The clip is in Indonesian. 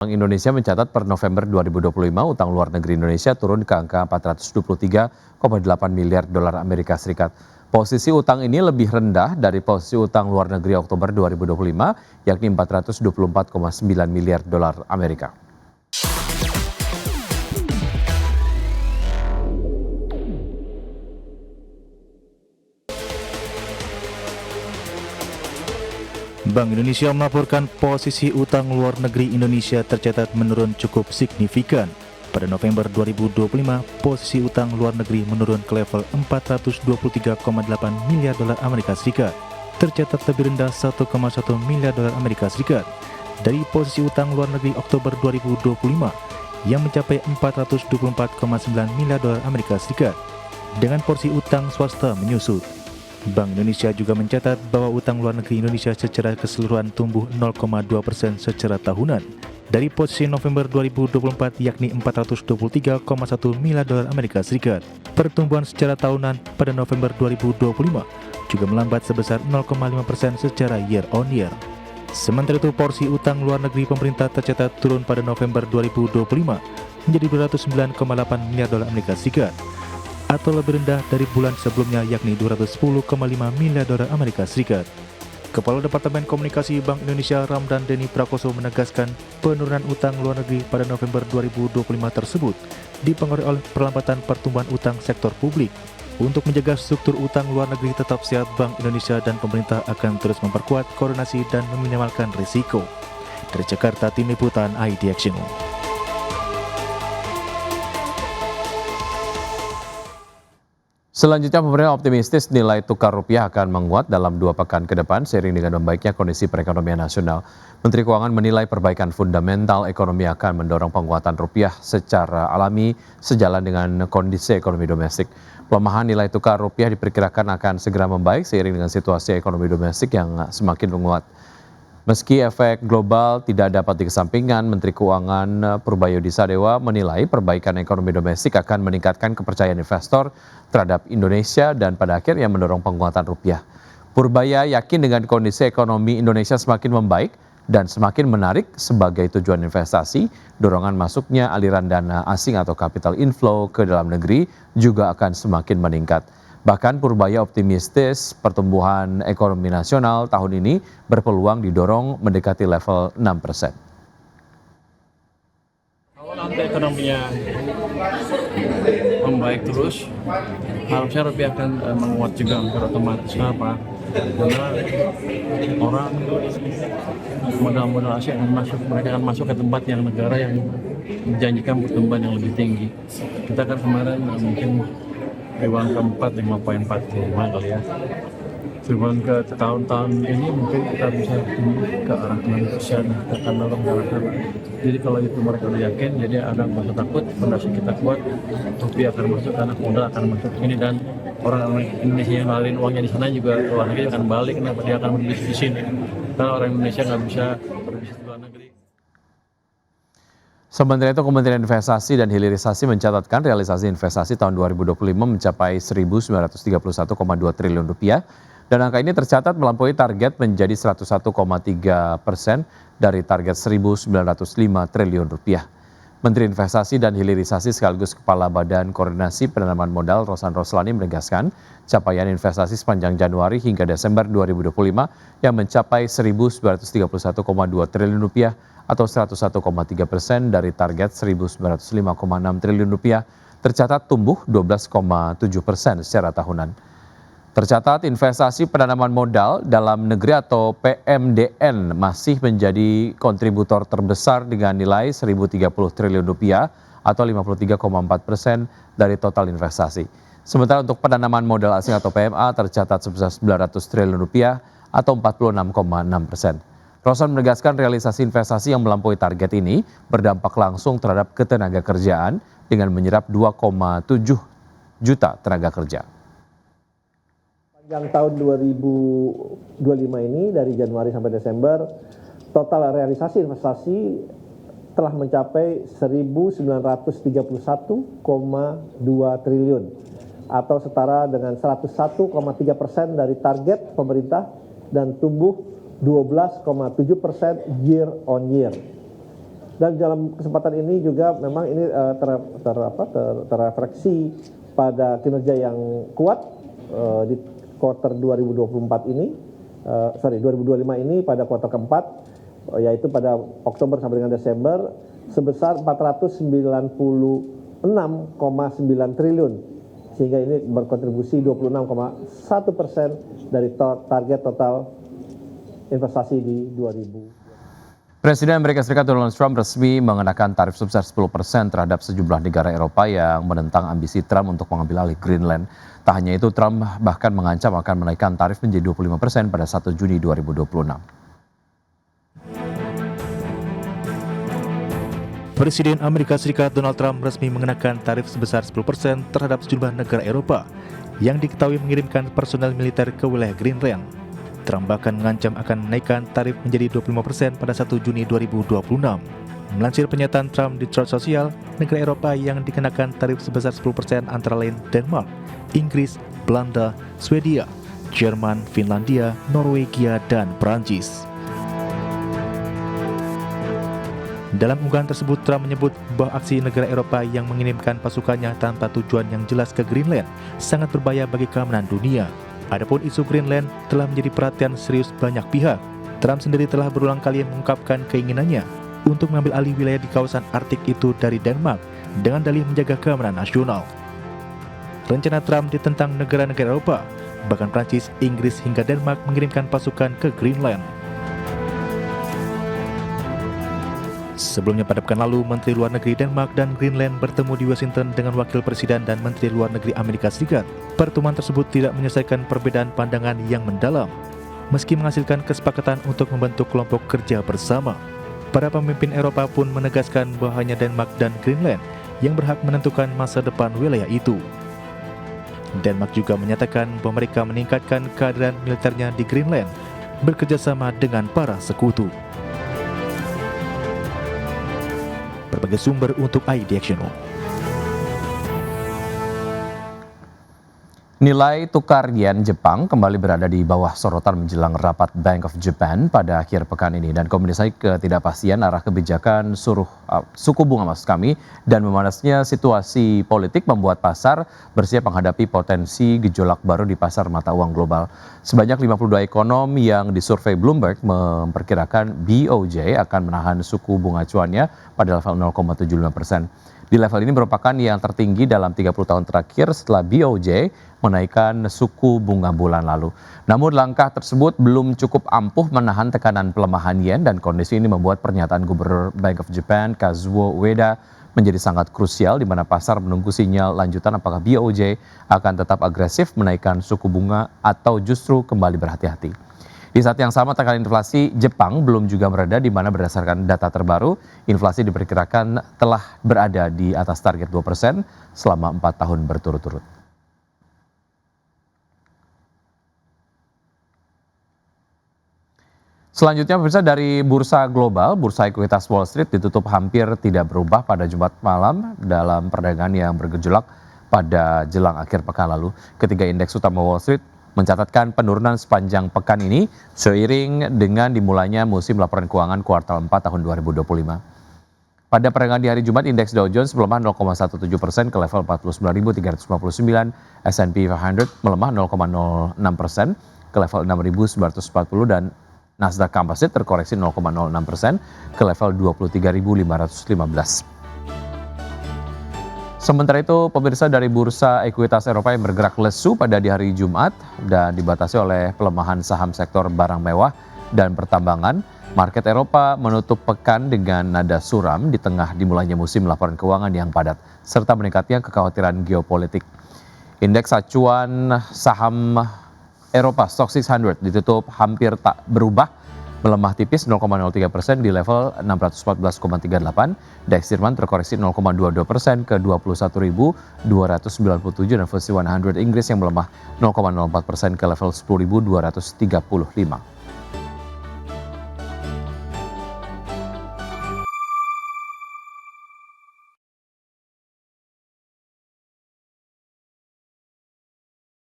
Bank Indonesia mencatat per November 2025 utang luar negeri Indonesia turun ke angka 423,8 miliar dolar Amerika Serikat. Posisi utang ini lebih rendah dari posisi utang luar negeri Oktober 2025 yakni 424,9 miliar dolar Amerika. Bank Indonesia melaporkan posisi utang luar negeri Indonesia tercatat menurun cukup signifikan. Pada November 2025, posisi utang luar negeri menurun ke level 423,8 miliar dolar Amerika Serikat, tercatat lebih rendah 1,1 miliar dolar Amerika Serikat dari posisi utang luar negeri Oktober 2025 yang mencapai 424,9 miliar dolar Amerika Serikat, dengan porsi utang swasta menyusut. Bank Indonesia juga mencatat bahwa utang luar negeri Indonesia secara keseluruhan tumbuh 0,2% secara tahunan dari posisi November 2024 yakni 423,1 miliar dolar Amerika Serikat. Pertumbuhan secara tahunan pada November 2025 juga melambat sebesar 0,5% secara year on year. Sementara itu porsi utang luar negeri pemerintah tercatat turun pada November 2025 menjadi 209,8 miliar dolar Amerika Serikat, atau lebih rendah dari bulan sebelumnya yakni 210,5 miliar dolar Amerika Serikat. Kepala Departemen Komunikasi Bank Indonesia Ramdan Denny Prakoso menegaskan penurunan utang luar negeri pada November 2025 tersebut dipengaruhi oleh perlambatan pertumbuhan utang sektor publik. Untuk menjaga struktur utang luar negeri tetap sehat, Bank Indonesia dan pemerintah akan terus memperkuat koordinasi dan meminimalkan risiko. Dari Jakarta, Tim Liputan ID Action. Selanjutnya, pemerintah optimistis nilai tukar rupiah akan menguat dalam 2 pekan ke depan seiring dengan membaiknya kondisi perekonomian nasional. Menteri Keuangan menilai perbaikan fundamental ekonomi akan mendorong penguatan rupiah secara alami sejalan dengan kondisi ekonomi domestik. Pelemahan nilai tukar rupiah diperkirakan akan segera membaik seiring dengan situasi ekonomi domestik yang semakin menguat. Meski efek global tidak dapat dikesampingkan, Menteri Keuangan Purbaya Sadewa menilai perbaikan ekonomi domestik akan meningkatkan kepercayaan investor terhadap Indonesia dan pada akhirnya mendorong penguatan rupiah. Purbaya yakin dengan kondisi ekonomi Indonesia semakin membaik dan semakin menarik sebagai tujuan investasi, dorongan masuknya aliran dana asing atau capital inflow ke dalam negeri juga akan semakin meningkat. Bahkan Purbaya optimistis pertumbuhan ekonomi nasional tahun ini berpeluang didorong mendekati level 6%. Kalau nanti ekonominya membaik terus, harusnya rupiah akan menguat juga hampir otomatis. Kenapa? Karena orang modal-modal asing akan masuk, mereka akan masuk ke tempat yang negara yang menjanjikan pertumbuhan yang lebih tinggi. Kita kan kemarin mungkin triwulan keempat 5,45 kali ya. Triwulan ke tahun-tahun ini mungkin kita bisa tumbuh ke arah 6%, kita akan dorong ke arah sana. Jadi kalau itu mereka udah yakin, jadi ada nggak usah takut, fondasi kita kuat, rupiah akan masuk, anak modal akan masuk ini, dan orang Indonesia yang ngalahin uangnya di sana juga luar negeri akan balik. Kenapa dia akan berbisnis di sini? Karena orang Indonesia nggak bisa berbisnis di luar negeri. Sementara itu, Kementerian Investasi dan Hilirisasi mencatatkan realisasi investasi tahun 2025 mencapai Rp1.931,2 triliun dan angka ini tercatat melampaui target menjadi 101,3% dari target Rp1.905 triliun. Menteri Investasi dan Hilirisasi sekaligus Kepala Badan Koordinasi Penanaman Modal Rosan Roslani menegaskan capaian investasi sepanjang Januari hingga Desember 2025 yang mencapai Rp1.931,2 triliun atau 101,3% dari target Rp1.905,6 triliun tercatat tumbuh 12,7% secara tahunan. Tercatat investasi penanaman modal dalam negeri atau PMDN masih menjadi kontributor terbesar dengan nilai Rp1.030 triliun atau 53,4% dari total investasi. Sementara untuk penanaman modal asing atau PMA tercatat sebesar Rp900 triliun atau 46,6%. Rosan menegaskan realisasi investasi yang melampaui target ini berdampak langsung terhadap ketenagakerjaan dengan menyerap 2,7 juta tenaga kerja. Yang tahun 2025 ini dari Januari sampai Desember, total realisasi investasi telah mencapai Rp1.931,2 triliun atau setara dengan 101,3% dari target pemerintah dan tumbuh 12,7% year on year. Dan dalam kesempatan ini juga memang ini terrefleksi pada kinerja yang kuat di kuartal 2024 ini, 2025 ini pada kuartal keempat, yaitu pada Oktober sampai dengan Desember sebesar 496,9 triliun, sehingga ini berkontribusi 26,1% dari target total investasi di 2000. Presiden Amerika Serikat Donald Trump resmi mengenakan tarif sebesar 10% terhadap sejumlah negara Eropa yang menentang ambisi Trump untuk mengambil alih Greenland. Tak hanya itu, Trump bahkan mengancam akan menaikkan tarif menjadi 25% pada 1 Juni 2026. Presiden Amerika Serikat Donald Trump resmi mengenakan tarif sebesar 10% terhadap sejumlah negara Eropa yang diketahui mengirimkan personel militer ke wilayah Greenland. Trump bahkan mengancam akan menaikkan tarif menjadi 25% pada 1 Juni 2026. Melansir pernyataan Trump di Truth Social, negara Eropa yang dikenakan tarif sebesar 10% antara lain Denmark, Inggris, Belanda, Swedia, Jerman, Finlandia, Norwegia, dan Prancis. Dalam unggahan tersebut, Trump menyebut bahwa aksi negara Eropa yang mengirimkan pasukannya tanpa tujuan yang jelas ke Greenland sangat berbahaya bagi keamanan dunia. Adapun isu Greenland telah menjadi perhatian serius banyak pihak. Trump sendiri telah berulang kali mengungkapkan keinginannya untuk mengambil alih wilayah di kawasan Arktik itu dari Denmark dengan dalih menjaga keamanan nasional. Rencana Trump ditentang negara-negara Eropa, bahkan Prancis, Inggris hingga Denmark mengirimkan pasukan ke Greenland. Sebelumnya pada pekan lalu, Menteri Luar Negeri Denmark dan Greenland bertemu di Washington dengan Wakil Presiden dan Menteri Luar Negeri Amerika Serikat. Pertemuan tersebut tidak menyelesaikan perbedaan pandangan yang mendalam, meski menghasilkan kesepakatan untuk membentuk kelompok kerja bersama. Para pemimpin Eropa pun menegaskan bahwa hanya Denmark dan Greenland yang berhak menentukan masa depan wilayah itu. Denmark juga menyatakan bahwa mereka meningkatkan kehadiran militernya di Greenland, bekerjasama dengan para sekutu. Berbagai sumber untuk iDiactional. Nilai tukar yen Jepang kembali berada di bawah sorotan menjelang rapat Bank of Japan pada akhir pekan ini, dan kombinasi ketidakpastian arah kebijakan suku bunga dan memanasnya situasi politik membuat pasar bersiap menghadapi potensi gejolak baru di pasar mata uang global. Sebanyak 52 ekonom yang disurvei Bloomberg memperkirakan BOJ akan menahan suku bunga acuannya pada level 0,75%. Di level ini merupakan yang tertinggi dalam 30 tahun terakhir setelah BOJ menaikkan suku bunga bulan lalu. Namun langkah tersebut belum cukup ampuh menahan tekanan pelemahan yen, dan kondisi ini membuat pernyataan Gubernur Bank of Japan Kazuo Ueda menjadi sangat krusial, di mana pasar menunggu sinyal lanjutan apakah BOJ akan tetap agresif menaikkan suku bunga atau justru kembali berhati-hati. Di saat yang sama, tekanan inflasi Jepang belum juga mereda, di mana berdasarkan data terbaru, inflasi diperkirakan telah berada di atas target 2% selama 4 tahun berturut-turut. Selanjutnya, pemirsa, dari bursa global, bursa ekuitas Wall Street ditutup hampir tidak berubah pada Jumat malam dalam perdagangan yang bergejolak pada jelang akhir pekan lalu. Ketiga indeks utama Wall Street mencatatkan penurunan sepanjang pekan ini seiring dengan dimulainya musim laporan keuangan kuartal 4 tahun 2025. Pada perdagangan di hari Jumat, indeks Dow Jones melemah 0,17% ke level 49.359, S&P 500 melemah 0,06% ke level 6.940, dan Nasdaq Composite terkoreksi 0,06% ke level 23.515. Sementara itu, pemirsa, dari bursa ekuitas Eropa yang bergerak lesu pada di hari Jumat dan dibatasi oleh pelemahan saham sektor barang mewah dan pertambangan, market Eropa menutup pekan dengan nada suram di tengah dimulainya musim laporan keuangan yang padat, serta meningkatnya kekhawatiran geopolitik. Indeks acuan saham Eropa Stoxx 600 ditutup hampir tak berubah, melemah tipis 0,03% di level 614,38. DAX Jerman terkoreksi 0,22% ke 21.297, dan FTSE 100 Inggris yang melemah 0,04% ke level 10.235.